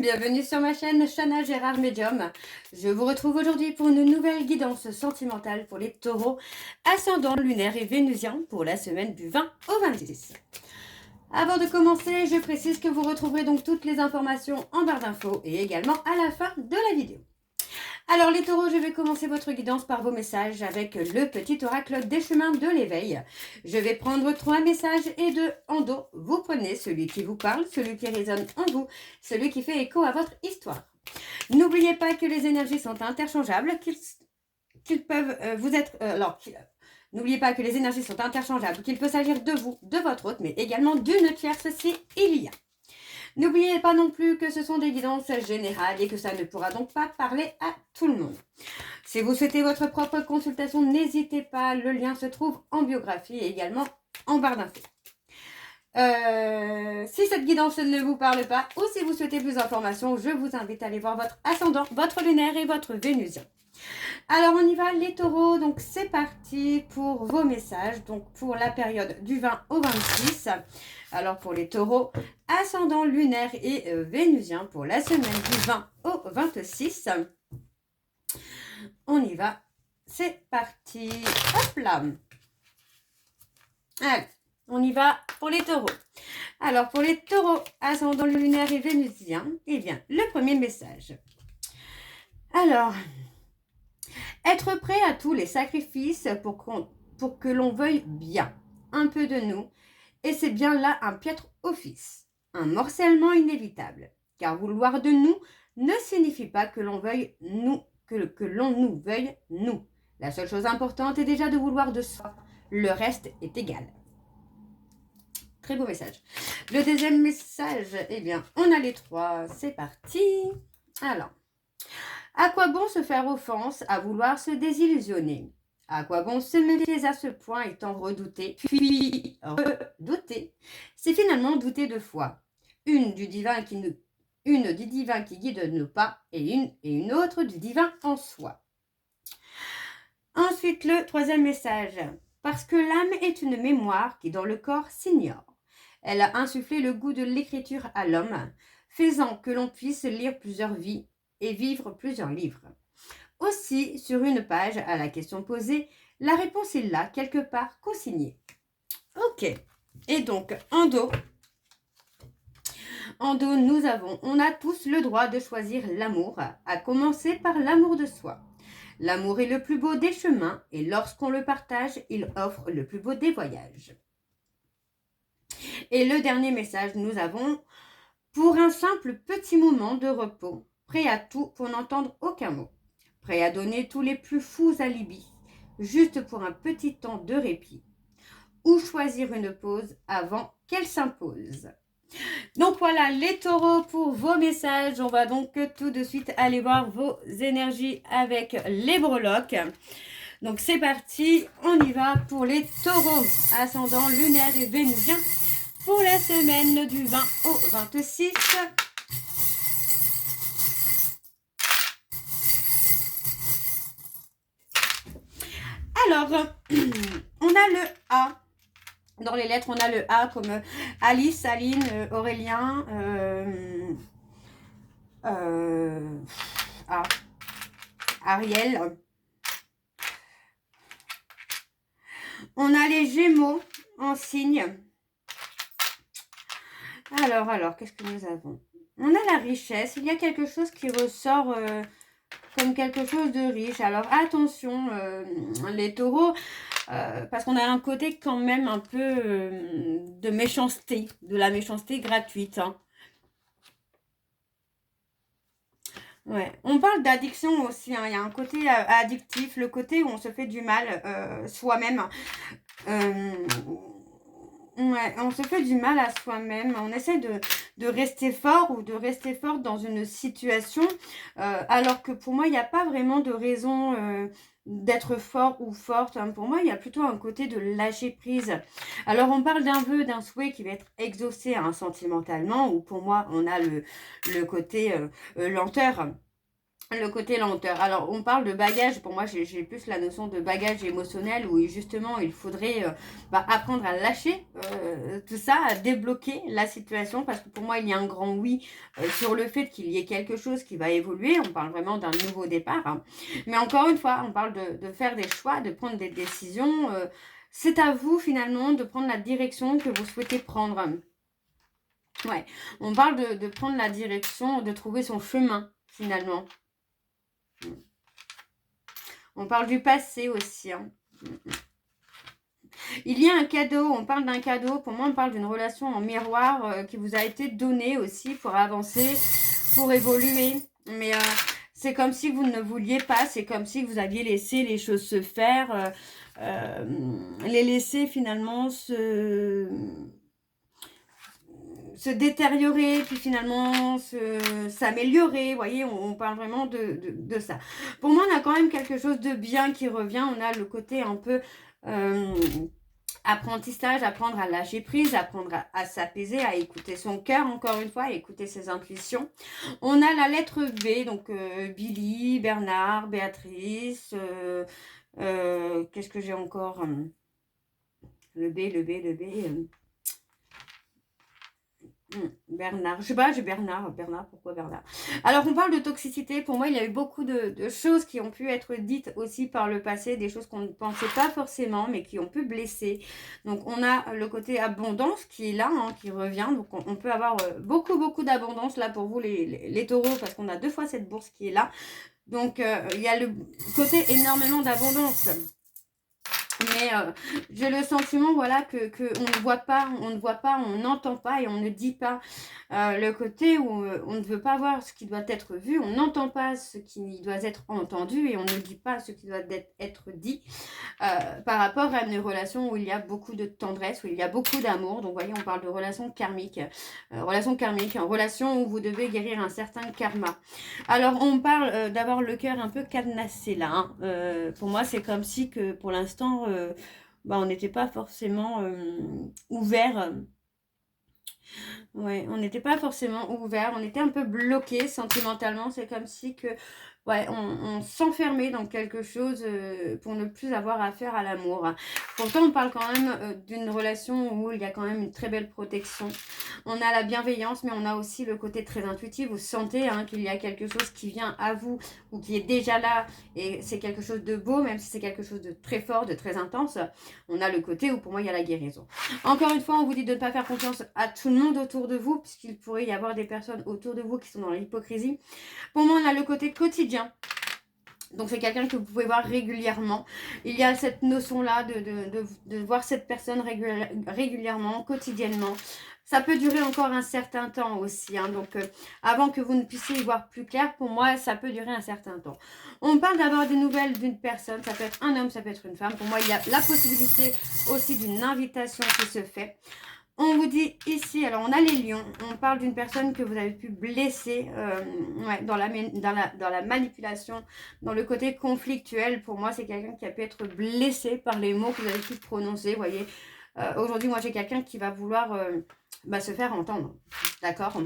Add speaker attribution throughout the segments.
Speaker 1: Bienvenue sur ma chaîne Chana Gérard Medium. Je vous retrouve aujourd'hui pour une nouvelle guidance sentimentale pour les taureaux, ascendant lunaire et vénusien pour la semaine du 20 au 26. Avant de commencer, je précise que vous retrouverez donc toutes les informations en barre d'infos et également à la fin de la vidéo. Alors les taureaux, je vais commencer votre guidance par vos messages avec le petit oracle des chemins de l'éveil. Je vais prendre 3 messages et en dos, vous prenez celui qui vous parle, celui qui résonne en vous, celui qui fait écho à votre histoire. N'oubliez pas que les énergies sont interchangeables, qu'ils peuvent vous être... N'oubliez pas que les énergies sont interchangeables, qu'il peut s'agir de vous, de votre hôte, mais également d'une tierce si il y a. N'oubliez pas non plus que ce sont des guidances générales et que ça ne pourra donc pas parler à tout le monde. Si vous souhaitez votre propre consultation, n'hésitez pas, le lien se trouve en biographie et également en barre d'infos. Si cette guidance ne vous parle pas ou si vous souhaitez plus d'informations, je vous invite à aller voir votre ascendant, votre lunaire et votre vénusien. Alors on y va les taureaux, donc c'est parti pour vos messages, donc pour la période du 20 au 26. Alors pour les taureaux, ascendant lunaire et vénusien pour la semaine du 20 au 26. On y va, c'est parti, hop là. Allez, on y va pour les taureaux. Alors pour les taureaux, ascendant lunaire et vénusien, eh bien le premier message. Alors... être prêt à tous les sacrifices pour que l'on veuille bien, un peu de nous, et c'est bien là un piètre office, un morcellement inévitable, car vouloir de nous ne signifie pas que l'on veuille nous, que l'on nous veuille nous. La seule chose importante est déjà de vouloir de soi, le reste est égal. Très beau message. Le deuxième message, eh bien, on a les 3, c'est parti. Alors. À quoi bon se faire offense à vouloir se désillusionner? À quoi bon se méfier à ce point étant redouté, puis redouté? C'est finalement douter de foi. Une du divin qui guide nos pas et une autre du divin en soi. Ensuite, le troisième message. Parce que l'âme est une mémoire qui dans le corps s'ignore. Elle a insufflé le goût de l'écriture à l'homme, faisant que l'on puisse lire plusieurs vies et vivre plusieurs livres. Aussi, sur une page à la question posée, la réponse est là, quelque part, consignée. Ok. Et donc, en dos, on a tous le droit de choisir l'amour, à commencer par l'amour de soi. L'amour est le plus beau des chemins, et lorsqu'on le partage, il offre le plus beau des voyages. Et le dernier message, nous avons, pour un simple petit moment de repos, prêt à tout pour n'entendre aucun mot, prêt à donner tous les plus fous alibis, juste pour un petit temps de répit, ou choisir une pause avant qu'elle s'impose. Donc voilà les taureaux pour vos messages. On va donc tout de suite aller voir vos énergies avec les breloques. Donc c'est parti, on y va pour les taureaux, ascendant lunaire et vénusien, pour la semaine du 20 au 26. Alors, on a le A. Dans les lettres, on a le A comme Alice, Aline, Aurélien, Ariel. On a les Gémeaux en signe. Alors, qu'est-ce que nous avons? On a la richesse. Il y a quelque chose qui ressort comme quelque chose de riche. Alors, attention, les taureaux, parce qu'on a un côté quand même un peu de méchanceté, de la méchanceté gratuite. Hein. Ouais. On parle d'addiction aussi. Hein. Il y a un côté addictif, le côté où on se fait du mal soi-même. Ouais, on se fait du mal à soi-même. On essaie de rester fort ou de rester forte dans une situation, alors que pour moi, il n'y a pas vraiment de raison d'être fort ou forte. Hein. Pour moi, il y a plutôt un côté de lâcher prise. Alors, on parle d'un vœu, d'un souhait qui va être exaucé hein, sentimentalement, ou pour moi, on a le côté lenteur. Le côté lenteur. Alors, on parle de bagage. Pour moi, j'ai plus la notion de bagage émotionnel où justement, il faudrait apprendre à lâcher tout ça, à débloquer la situation. Parce que pour moi, il y a un grand oui sur le fait qu'il y ait quelque chose qui va évoluer. On parle vraiment d'un nouveau départ, hein. Mais encore une fois, on parle de faire des choix, de prendre des décisions. C'est à vous finalement de prendre la direction que vous souhaitez prendre. Ouais, on parle de prendre la direction, de trouver son chemin finalement. On parle du passé aussi, hein. Il y a un cadeau, on parle d'un cadeau. Pour moi, on parle d'une relation en miroir qui vous a été donnée aussi pour avancer, pour évoluer. Mais c'est comme si vous ne vouliez pas, c'est comme si vous aviez laissé les choses se faire, les laisser finalement se détériorer, puis finalement s'améliorer. Vous voyez, on parle vraiment de ça. Pour moi, on a quand même quelque chose de bien qui revient. On a le côté un peu apprentissage, apprendre à lâcher prise, apprendre à s'apaiser, à écouter son cœur, encore une fois, à écouter ses intuitions. On a la lettre B, donc Billy, Bernard, Béatrice, qu'est-ce que j'ai encore? Le B. Bernard, je sais pas, j'ai Bernard, pourquoi Bernard? Alors on parle de toxicité, pour moi il y a eu beaucoup de choses qui ont pu être dites aussi par le passé, des choses qu'on ne pensait pas forcément mais qui ont pu blesser. Donc on a le côté abondance qui est là, hein, qui revient, donc on peut avoir beaucoup d'abondance là pour vous les taureaux parce qu'on a 2 fois cette bourse qui est là. Donc il y a le côté énormément d'abondance. Mais j'ai le sentiment, voilà, que on ne voit pas, on n'entend pas et on ne dit pas. Le côté où on ne veut pas voir ce qui doit être vu, on n'entend pas ce qui doit être entendu et on ne dit pas ce qui doit être dit par rapport à une relation où il y a beaucoup de tendresse, où il y a beaucoup d'amour. Donc, vous voyez, on parle de relation karmique, relation où vous devez guérir un certain karma. Alors, on parle d'avoir le cœur un peu cadenassé là, hein. Pour moi, c'est comme si que pour l'instant, on n'était pas forcément ouvert. Ouais, on n'était pas forcément ouvert, on était un peu bloqué sentimentalement. C'est comme si que, ouais, on s'enfermait dans quelque chose pour ne plus avoir affaire à l'amour. Pourtant, on parle quand même d'une relation où il y a quand même une très belle protection. On a la bienveillance, mais on a aussi le côté très intuitif. Vous sentez qu'il y a quelque chose qui vient à vous ou qui est déjà là et c'est quelque chose de beau, même si c'est quelque chose de très fort, de très intense. On a le côté où pour moi, il y a la guérison. Encore une fois, on vous dit de ne pas faire confiance à tout le monde autour de vous, puisqu'il pourrait y avoir des personnes autour de vous qui sont dans l'hypocrisie. Pour moi, on a le côté quotidien. Donc, c'est quelqu'un que vous pouvez voir régulièrement. Il y a cette notion-là de voir cette personne régulièrement, quotidiennement. Ça peut durer encore un certain temps aussi, hein. Donc, avant que vous ne puissiez y voir plus clair, pour moi, ça peut durer un certain temps. On parle d'avoir des nouvelles d'une personne. Ça peut être un homme, ça peut être une femme. Pour moi, il y a la possibilité aussi d'une invitation qui se fait. On vous dit ici, alors on a les lions, on parle d'une personne que vous avez pu blesser dans la manipulation, dans le côté conflictuel. Pour moi, c'est quelqu'un qui a pu être blessé par les mots que vous avez pu prononcer. Vous voyez, aujourd'hui, moi, j'ai quelqu'un qui va vouloir se faire entendre. D'accord?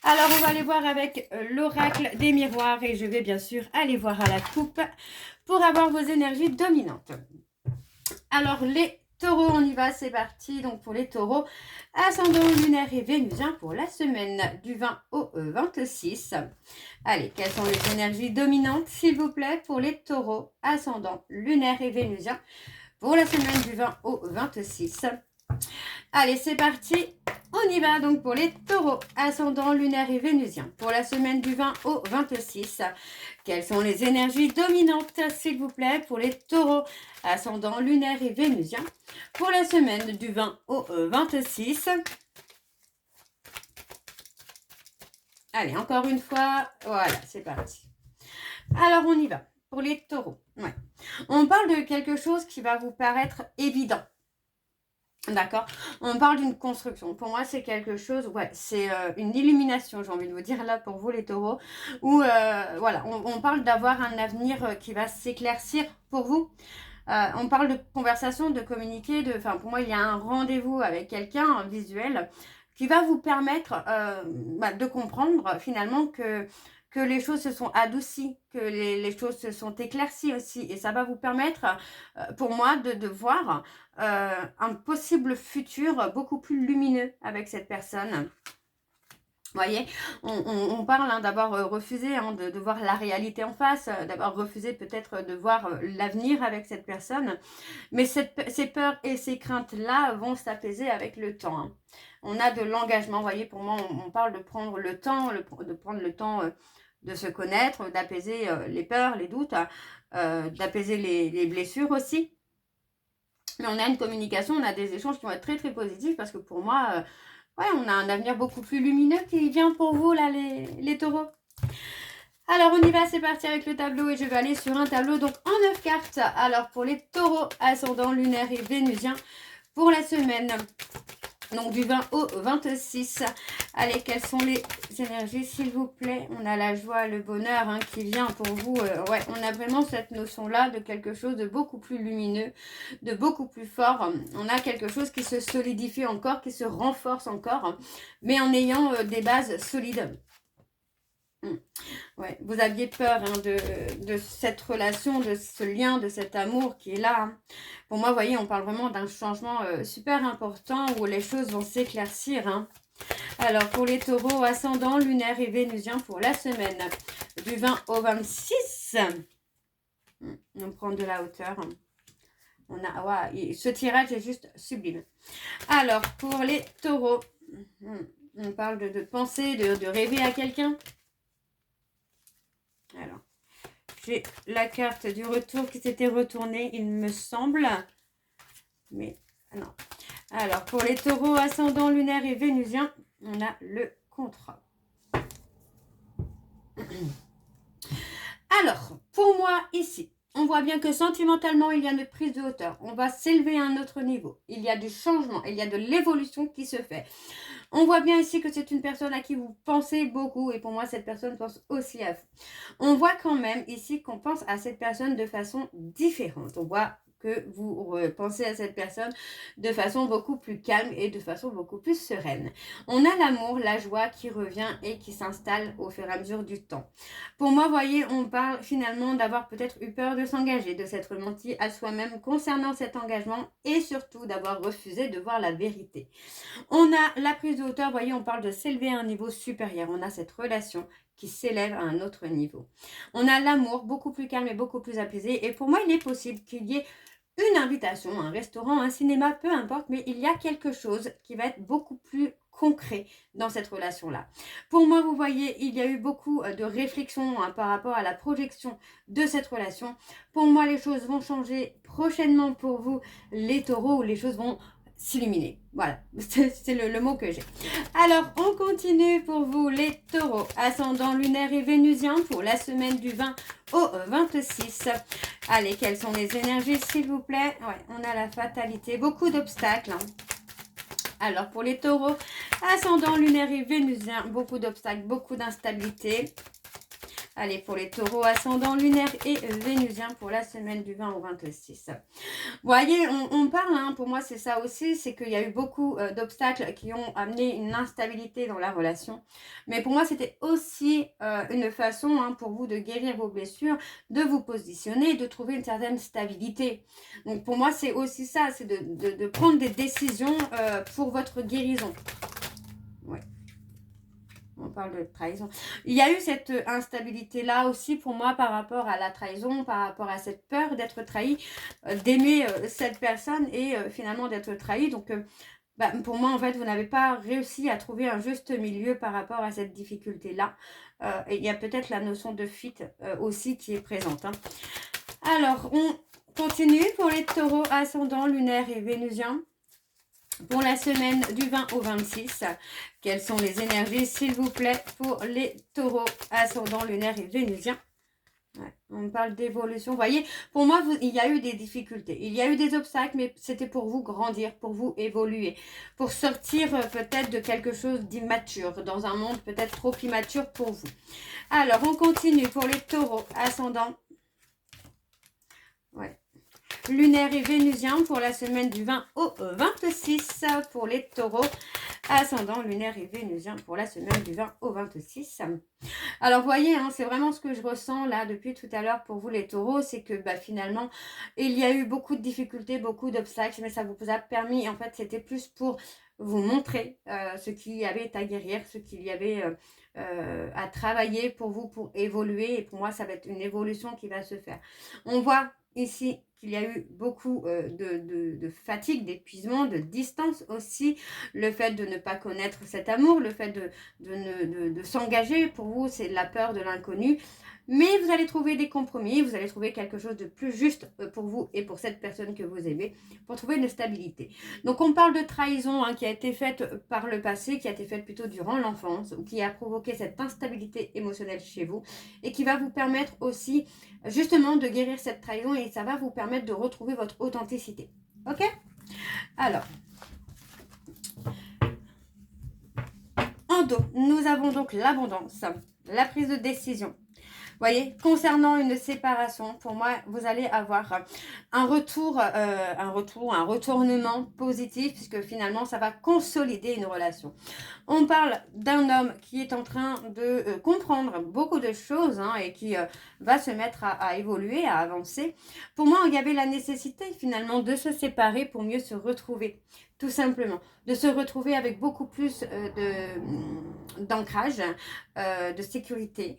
Speaker 1: Alors, on va aller voir avec l'oracle des miroirs et je vais bien sûr aller voir à la coupe pour avoir vos énergies dominantes. Alors, les taureaux, on y va, c'est parti. Donc, pour les taureaux, ascendant lunaire et vénusien pour la semaine du 20 au 26. Allez, quelles sont les énergies dominantes, s'il vous plaît, pour les taureaux, ascendant lunaire et vénusien pour la semaine du 20 au 26. Allez, c'est parti. On y va donc pour les taureaux, ascendant lunaire et vénusien pour la semaine du 20 au 26. Quelles sont les énergies dominantes, s'il vous plaît, pour les taureaux, ascendant lunaire et vénusien pour la semaine du 20 au 26. Allez, encore une fois. Voilà, c'est parti. Alors, on y va pour les taureaux. Ouais. On parle de quelque chose qui va vous paraître évident. D'accord? On parle d'une construction. Pour moi, c'est quelque chose, ouais, c'est une illumination, j'ai envie de vous dire là pour vous les taureaux, où voilà, on parle d'avoir un avenir qui va s'éclaircir pour vous. On parle de conversation, de communiquer, enfin pour moi, il y a un rendez-vous avec quelqu'un, un visuel, qui va vous permettre de comprendre finalement que que les choses se sont adoucies, que les choses se sont éclaircies aussi. Et ça va vous permettre, pour moi, de voir un possible futur beaucoup plus lumineux avec cette personne. Vous voyez, on parle hein, d'avoir refusé hein, de voir la réalité en face, d'avoir refusé peut-être de voir l'avenir avec cette personne. Mais ces peurs et ces craintes-là vont s'apaiser avec le temps. Hein. On a de l'engagement, vous voyez, pour moi, on parle de prendre le temps, de prendre le temps de se connaître, d'apaiser les peurs, les doutes, d'apaiser les blessures aussi. Mais on a une communication, on a des échanges qui vont être très très positifs parce que pour moi... ouais, on a un avenir beaucoup plus lumineux qui vient pour vous, là, les taureaux. Alors, on y va, c'est parti avec le tableau et je vais aller sur un tableau, donc en 9 cartes. Alors, pour les taureaux, ascendant, lunaire et vénusien, pour la semaine, donc du 20 au 26. Allez, quelles sont les énergies, s'il vous plaît? On a la joie, le bonheur hein, qui vient pour vous. Ouais, on a vraiment cette notion-là de quelque chose de beaucoup plus lumineux, de beaucoup plus fort. On a quelque chose qui se solidifie encore, qui se renforce encore, mais en ayant des bases solides. Ouais, vous aviez peur hein, de cette relation, de ce lien, de cet amour qui est là. Hein. Pour moi, vous voyez, on parle vraiment d'un changement super important où les choses vont s'éclaircir. Hein. Alors, pour les taureaux, ascendant, lunaire et vénusien pour la semaine du 20 au 26. On prend de la hauteur. On a, ouais, ce tirage est juste sublime. Alors, pour les taureaux, on parle de penser, de rêver à quelqu'un. Alors, j'ai la carte du retour qui s'était retournée, il me semble. Mais non. Alors, pour les taureaux, ascendant, lunaire et vénusien, on a le contrat. Alors, pour moi, ici, on voit bien que sentimentalement, il y a une prise de hauteur. On va s'élever à un autre niveau. Il y a du changement, il y a de l'évolution qui se fait. On voit bien ici que c'est une personne à qui vous pensez beaucoup et pour moi, cette personne pense aussi à vous. On voit quand même ici qu'on pense à cette personne de façon différente. On voit que vous pensez à cette personne de façon beaucoup plus calme et de façon beaucoup plus sereine. On a l'amour, la joie qui revient et qui s'installe au fur et à mesure du temps. Pour moi, vous voyez, on parle finalement d'avoir peut-être eu peur de s'engager, de s'être menti à soi-même concernant cet engagement et surtout d'avoir refusé de voir la vérité. On a la prise de hauteur, vous voyez, on parle de s'élever à un niveau supérieur. On a cette relation qui s'élève à un autre niveau. On a l'amour beaucoup plus calme et beaucoup plus apaisé. Et pour moi, il est possible qu'il y ait une invitation, un restaurant, un cinéma, peu importe, mais il y a quelque chose qui va être beaucoup plus concret dans cette relation-là. Pour moi, vous voyez, il y a eu beaucoup de réflexions hein, par rapport à la projection de cette relation. Pour moi, les choses vont changer prochainement pour vous, les taureaux, où les choses vont s'illuminer. Voilà, c'est le mot que j'ai. Alors, on continue pour vous, les taureaux, ascendant lunaire et vénusien pour la semaine du 20 au 26. Allez, quelles sont les énergies, s'il vous plaît? Ouais, on a la fatalité, beaucoup d'obstacles. Hein. Alors, pour les taureaux, ascendant lunaire et vénusien, beaucoup d'obstacles, beaucoup d'instabilité. Allez, pour les taureaux, ascendant lunaire et vénusien pour la semaine du 20 au 26. Vous voyez, on parle, hein, pour moi c'est ça aussi, c'est qu'il y a eu beaucoup d'obstacles qui ont amené une instabilité dans la relation. Mais pour moi, c'était aussi une façon hein, pour vous de guérir vos blessures, de vous positionner, de trouver une certaine stabilité. Donc pour moi, c'est aussi ça, c'est de prendre des décisions pour votre guérison. Ouais. On parle de trahison. Il y a eu cette instabilité-là aussi pour moi par rapport à la trahison, par rapport à cette peur d'être trahi, d'aimer cette personne et finalement d'être trahi. Donc, pour moi, en fait, vous n'avez pas réussi à trouver un juste milieu par rapport à cette difficulté-là. Et il y a peut-être la notion de fuite aussi qui est présente. Hein. Alors, on continue pour les taureaux ascendants, lunaires et vénusiens. Pour la semaine du 20 au 26, quelles sont les énergies, s'il vous plaît, pour les taureaux, ascendants, lunaires et vénusiens? Ouais, on parle d'évolution. Vous voyez, pour moi, il y a eu des difficultés. Il y a eu des obstacles, mais c'était pour vous grandir, pour vous évoluer, pour sortir peut-être de quelque chose d'immature, dans un monde peut-être trop immature pour vous. Alors, on continue pour les taureaux, ascendants. Ouais. Lunaire et vénusien pour la semaine du 20 au 26 pour les taureaux. ascendant lunaire et vénusien pour la semaine du 20 au 26. Alors, vous voyez, hein, c'est vraiment ce que je ressens là depuis tout à l'heure pour vous les taureaux, c'est que finalement, il y a eu beaucoup de difficultés, beaucoup d'obstacles, mais ça vous a permis, en fait, c'était plus pour vous montrer ce qu'il y avait à guérir, ce qu'il y avait à travailler pour vous, pour évoluer. Et pour moi, ça va être une évolution qui va se faire. On voit ici qu'il y a eu beaucoup de fatigue, d'épuisement, de distance aussi. Le fait de ne pas connaître cet amour, le fait de s'engager, pour vous, c'est la peur de l'inconnu. Mais vous allez trouver des compromis, vous allez trouver quelque chose de plus juste pour vous et pour cette personne que vous aimez, pour trouver une stabilité. Donc on parle de trahison qui a été faite par le passé, qui a été faite plutôt durant l'enfance, ou qui a provoqué cette instabilité émotionnelle chez vous, et qui va vous permettre aussi justement de guérir cette trahison, et ça va vous permettre de retrouver votre authenticité. Ok? Alors, en dos, nous avons donc l'abondance, la prise de décision. Vous voyez, concernant une séparation, pour moi, vous allez avoir un retournement positif, puisque finalement, ça va consolider une relation. On parle d'un homme qui est en train de comprendre beaucoup de choses et qui va se mettre à évoluer, à avancer. Pour moi, il y avait la nécessité finalement de se séparer pour mieux se retrouver, tout simplement. De se retrouver avec beaucoup plus d'ancrage, de sécurité,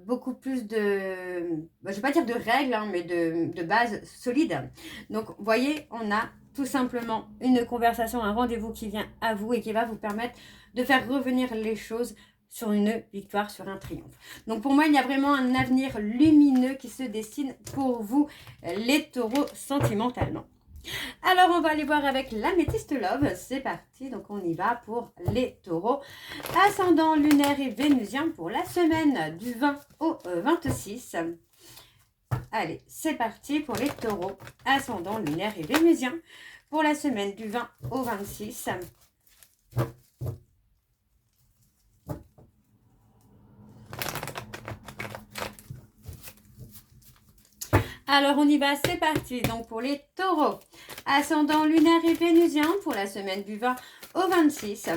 Speaker 1: beaucoup plus de, je ne vais pas dire de règles, mais de bases solides. Donc, vous voyez, on a tout simplement une conversation, un rendez-vous qui vient à vous et qui va vous permettre de faire revenir les choses sur une victoire, sur un triomphe. Donc pour moi, il y a vraiment un avenir lumineux qui se dessine pour vous, les taureaux, sentimentalement. Alors, on va aller voir avec l'améthyste love. C'est parti. Donc, on y va pour les taureaux. Ascendant lunaire et vénusien pour la semaine du 20 au 26. Allez, c'est parti pour les taureaux. Ascendant lunaire et vénusien pour la semaine du 20 au 26. Alors, on y va, c'est parti. Donc, pour les taureaux, ascendant lunaire et vénusien pour la semaine du 20 au 26.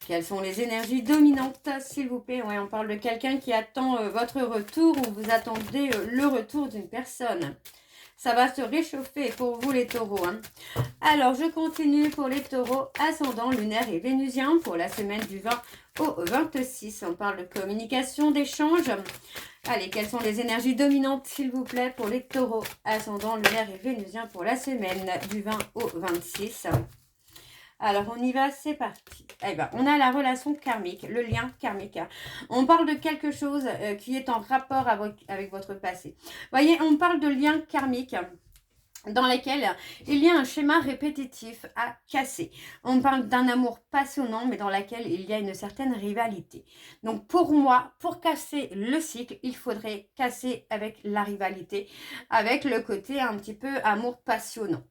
Speaker 1: Quelles sont les énergies dominantes, s'il vous plaît? Ouais, on parle de quelqu'un qui attend votre retour ou vous attendez le retour d'une personne. Ça va se réchauffer pour vous, les taureaux. Alors, je continue pour les taureaux, ascendant lunaire et vénusien pour la semaine du 20 au 26. On parle de communication, d'échange. Allez, quelles sont les énergies dominantes, s'il vous plaît, pour les taureaux, ascendant lunaire et vénusien pour la semaine du 20 au 26. Alors, on y va, c'est parti. Eh ben, on a la relation karmique, le lien karmique. On parle de quelque chose qui est en rapport avec votre passé. Voyez, on parle de lien karmique dans lesquels il y a un schéma répétitif à casser. On parle d'un amour passionnant, mais dans lequel il y a une certaine rivalité. Donc pour moi, pour casser le cycle, il faudrait casser avec la rivalité, avec le côté un petit peu amour passionnant.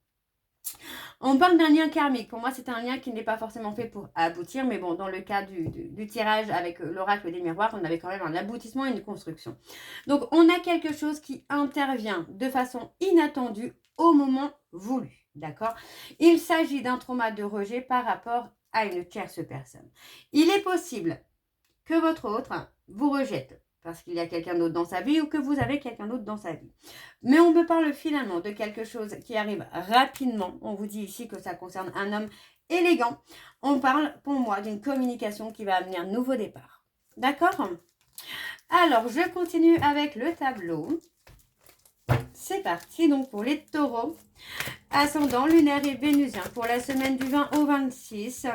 Speaker 1: On parle d'un lien karmique. Pour moi, c'est un lien qui n'est pas forcément fait pour aboutir. Mais bon, dans le cas du tirage avec l'oracle des miroirs, on avait quand même un aboutissement et une construction. Donc, on a quelque chose qui intervient de façon inattendue au moment voulu. D'accord? Il s'agit d'un trauma de rejet par rapport à une tierce personne. Il est possible que votre autre vous rejette parce qu'il y a quelqu'un d'autre dans sa vie ou que vous avez quelqu'un d'autre dans sa vie. Mais on me parle finalement de quelque chose qui arrive rapidement. On vous dit ici que ça concerne un homme élégant. On parle pour moi d'une communication qui va amener un nouveau départ. D'accord? Alors, je continue avec le tableau. C'est parti donc pour les taureaux. Ascendant lunaire et vénusien pour la semaine du 20 au 26.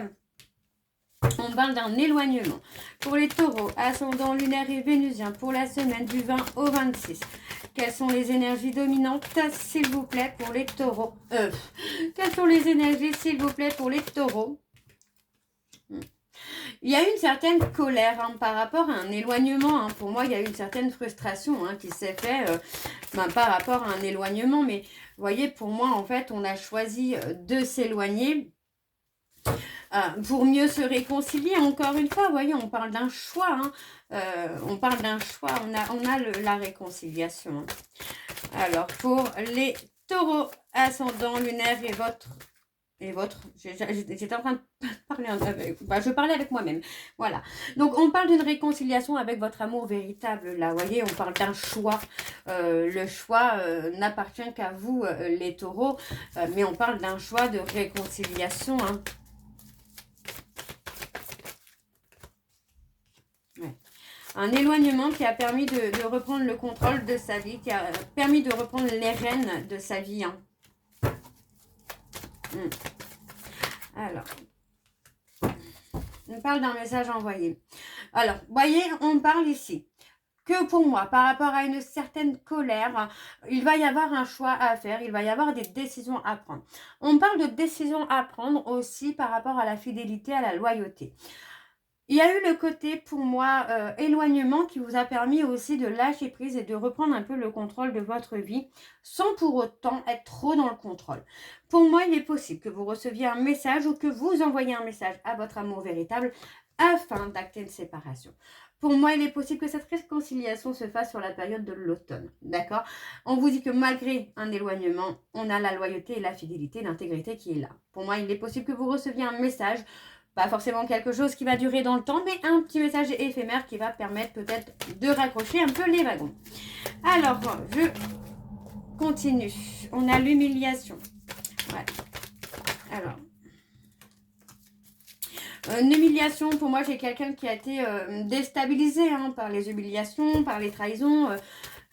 Speaker 1: On parle d'un éloignement. Pour les taureaux, ascendant lunaire et vénusien pour la semaine du 20 au 26. Quelles sont les énergies dominantes, s'il vous plaît, pour les taureaux? Quelles sont les énergies, s'il vous plaît, pour les taureaux? Il y a une certaine colère par rapport à un éloignement. Pour moi, il y a une certaine frustration qui s'est faite par rapport à un éloignement. Mais vous voyez, pour moi, en fait, on a choisi de s'éloigner pour mieux se réconcilier. Encore une fois, vous voyez, on parle d'un choix. On parle d'un choix. On a la réconciliation. Alors, pour les taureaux, ascendant lunaire et votre et votre. J'étais en train de parler avec, je parlais avec moi-même. Voilà. Donc, on parle d'une réconciliation avec votre amour véritable. Là, vous voyez, on parle d'un choix. Le choix n'appartient qu'à vous, les taureaux. Mais on parle d'un choix de réconciliation. Hein. Ouais. Un éloignement qui a permis de reprendre le contrôle de sa vie, qui a permis de reprendre les rênes de sa vie. Hein. Alors, on parle d'un message envoyé. Alors, vous voyez, on parle ici que pour moi, par rapport à une certaine colère, il va y avoir un choix à faire, il va y avoir des décisions à prendre. On parle de décisions à prendre aussi par rapport à la fidélité, à la loyauté. Il y a eu le côté, pour moi, éloignement qui vous a permis aussi de lâcher prise et de reprendre un peu le contrôle de votre vie sans pour autant être trop dans le contrôle. Pour moi, il est possible que vous receviez un message ou que vous envoyiez un message à votre amour véritable afin d'acter une séparation. Pour moi, il est possible que cette réconciliation se fasse sur la période de l'automne. D'accord? On vous dit que malgré un éloignement, on a la loyauté et la fidélité, l'intégrité qui est là. Pour moi, il est possible que vous receviez un message. Pas forcément quelque chose qui va durer dans le temps, mais un petit message éphémère qui va permettre peut-être de raccrocher un peu les wagons. Alors, je continue. On a l'humiliation. Ouais. Alors, une humiliation, pour moi, j'ai quelqu'un qui a été déstabilisé par les humiliations, par les trahisons.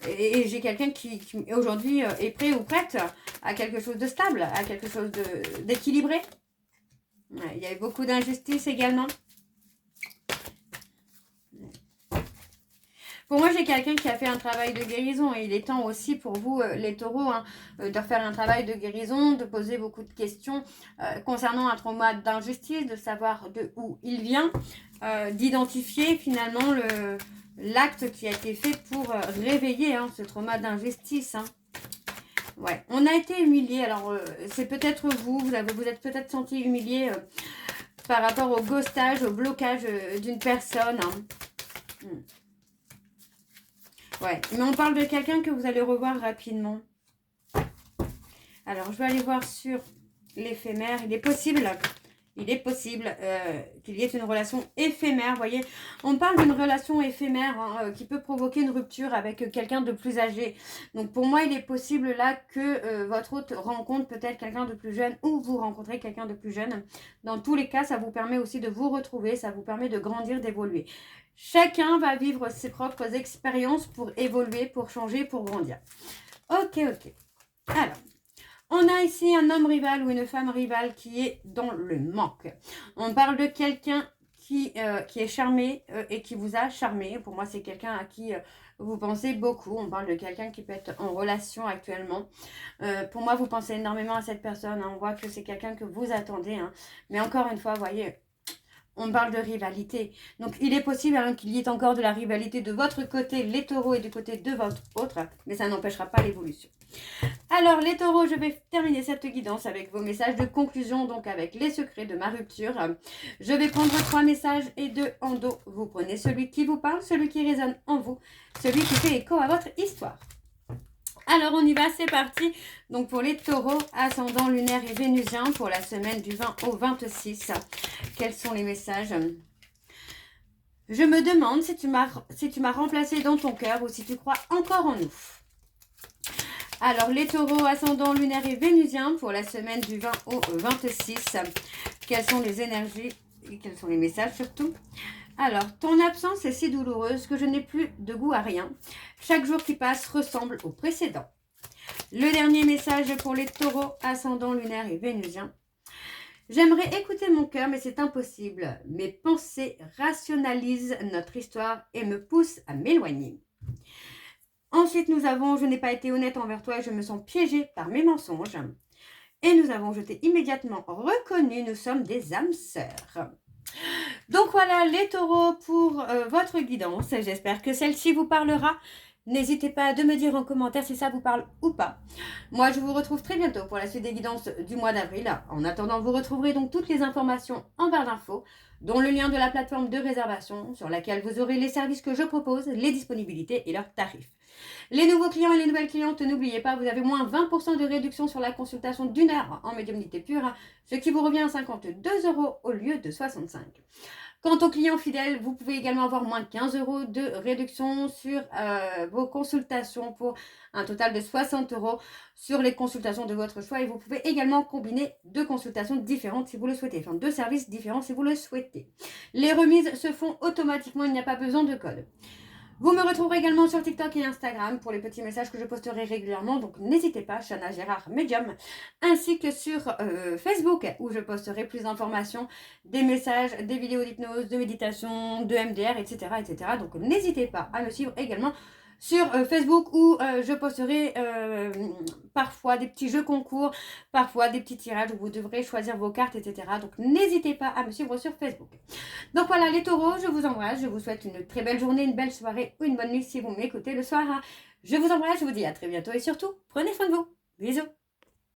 Speaker 1: Et j'ai quelqu'un qui aujourd'hui est prêt ou prête à quelque chose de stable, à quelque chose d'équilibré. Ouais, il y a eu beaucoup d'injustices également. Pour moi, j'ai quelqu'un qui a fait un travail de guérison et il est temps aussi pour vous, les taureaux, de faire un travail de guérison, de poser beaucoup de questions concernant un trauma d'injustice, de savoir de où il vient, d'identifier finalement l'acte qui a été fait pour réveiller ce trauma d'injustice. Ouais, on a été humilié. Alors, c'est peut-être vous êtes peut-être senti humilié par rapport au ghostage, au blocage d'une personne. Ouais, mais on parle de quelqu'un que vous allez revoir rapidement. Alors, je vais aller voir sur l'éphémère. Il est possible qu'il y ait une relation éphémère. Vous voyez, on parle d'une relation éphémère qui peut provoquer une rupture avec quelqu'un de plus âgé. Donc pour moi, il est possible là que votre hôte rencontre peut-être quelqu'un de plus jeune ou vous rencontrez quelqu'un de plus jeune. Dans tous les cas, ça vous permet aussi de vous retrouver, ça vous permet de grandir, d'évoluer. Chacun va vivre ses propres expériences pour évoluer, pour changer, pour grandir. Ok. Alors, on a ici un homme rival ou une femme rivale qui est dans le manque. On parle de quelqu'un qui est charmé et qui vous a charmé. Pour moi, c'est quelqu'un à qui vous pensez beaucoup. On parle de quelqu'un qui peut être en relation actuellement. Pour moi, vous pensez énormément à cette personne. On voit que c'est quelqu'un que vous attendez. Mais encore une fois, vous voyez, on parle de rivalité. Donc, il est possible qu'il y ait encore de la rivalité de votre côté, les taureaux, et du côté de votre autre. Mais ça n'empêchera pas l'évolution. Alors les taureaux, je vais terminer cette guidance avec vos messages de conclusion, donc avec les secrets de ma rupture. Je vais prendre 3 messages et 2 en dos. Vous prenez celui qui vous parle, celui qui résonne en vous, celui qui fait écho à votre histoire. Alors on y va, c'est parti. Donc pour les taureaux, ascendant lunaire et vénusien pour la semaine du 20 au 26. Quels sont les messages ? Je me demande si tu m'as remplacé dans ton cœur ou si tu crois encore en nous. Alors, les taureaux ascendant lunaire et vénusien pour la semaine du 20 au 26. Quelles sont les énergies et quels sont les messages surtout? Alors, ton absence est si douloureuse que je n'ai plus de goût à rien. Chaque jour qui passe ressemble au précédent. Le dernier message pour les taureaux ascendant lunaire et vénusien. J'aimerais écouter mon cœur, mais c'est impossible. Mes pensées rationalisent notre histoire et me poussent à m'éloigner. Ensuite, nous avons « Je n'ai pas été honnête envers toi et je me sens piégée par mes mensonges ». Et nous avons « Je t'ai immédiatement reconnu, nous sommes des âmes sœurs ». Donc voilà les taureaux pour votre guidance. J'espère que celle-ci vous parlera. N'hésitez pas de me dire en commentaire si ça vous parle ou pas. Moi, je vous retrouve très bientôt pour la suite des guidances du mois d'avril. En attendant, vous retrouverez donc toutes les informations en barre d'infos, dont le lien de la plateforme de réservation sur laquelle vous aurez les services que je propose, les disponibilités et leurs tarifs. Les nouveaux clients et les nouvelles clientes, n'oubliez pas, vous avez moins 20% de réduction sur la consultation d'une heure en médiumnité pure, ce qui vous revient à 52 € au lieu de 65. Quant aux clients fidèles, vous pouvez également avoir moins 15 € de réduction sur vos consultations pour un total de 60 € sur les consultations de votre choix. Et vous pouvez également combiner deux consultations différentes si vous le souhaitez, enfin deux services différents si vous le souhaitez. Les remises se font automatiquement, il n'y a pas besoin de code. Vous me retrouverez également sur TikTok et Instagram pour les petits messages que je posterai régulièrement. Donc n'hésitez pas, Chana Gérard Medium, ainsi que sur Facebook où je posterai plus d'informations, des messages, des vidéos d'hypnose, de méditation, de MDR, etc. etc. Donc n'hésitez pas à me suivre également sur Facebook où je posterai parfois des petits jeux concours, parfois des petits tirages où vous devrez choisir vos cartes, etc. Donc n'hésitez pas à me suivre sur Facebook. Donc voilà les taureaux, je vous embrasse, je vous souhaite une très belle journée, une belle soirée ou une bonne nuit si vous m'écoutez le soir. Je vous embrasse, je vous dis à très bientôt et surtout, prenez soin de vous. Bisous.